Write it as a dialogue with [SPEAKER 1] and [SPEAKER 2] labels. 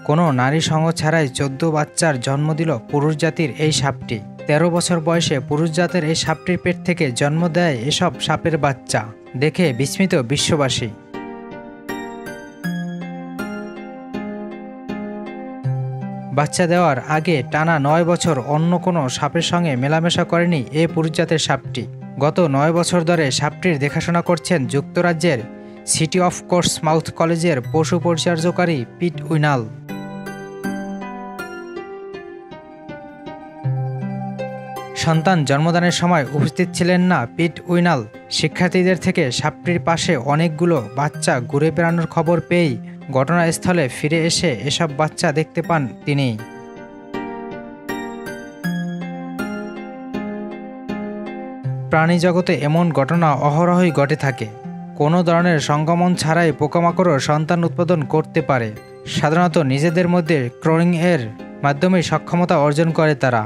[SPEAKER 1] কোনো নারী সঙ্গ ছাড়াই 14 বাচ্চার জন্ম দিল পুরুষ জাতির এই সাপটি। 13 বছর বয়সে পুরুষ জাতের এই সাপটির পেট থেকে জন্ম দেয় এসব সাপের বাচ্চা, দেখে বিস্মিত বিশ্ববাসী। বাচ্চা দেওয়ার আগে টানা 9 বছর অন্য কোনো সাপের সঙ্গে মেলামেশা করেনি এই পুরুষ জাতের সাপটি। গত 9 বছর ধরে সাপটির দেখাশোনা করছেন যুক্তরাজ্যের সিটি অফ পোর্টসমাউথ কলেজের পশু পরিচর্যাকারী পিট উইনাল। সন্তান জন্মদানের সময় উপস্থিত ছিলেন না পিট উইনাল। শিক্ষার্থীদের থেকে সাপটির পাশে অনেকগুলো বাচ্চা ঘুরে বেড়ানোর খবর পেয়েই ঘটনাস্থলে ফিরে এসে এসব বাচ্চা দেখতে পান তিনি। প্রাণী জগতে এমন ঘটনা অহরহই ঘটে থাকে। কোনো ধরনের সংক্রমণ ছাড়াই পোকামাকড়ও সন্তান উৎপাদন করতে পারে। সাধারণত নিজেদের মধ্যে ক্রনিং এর মাধ্যমে সক্ষমতা অর্জন করে তারা।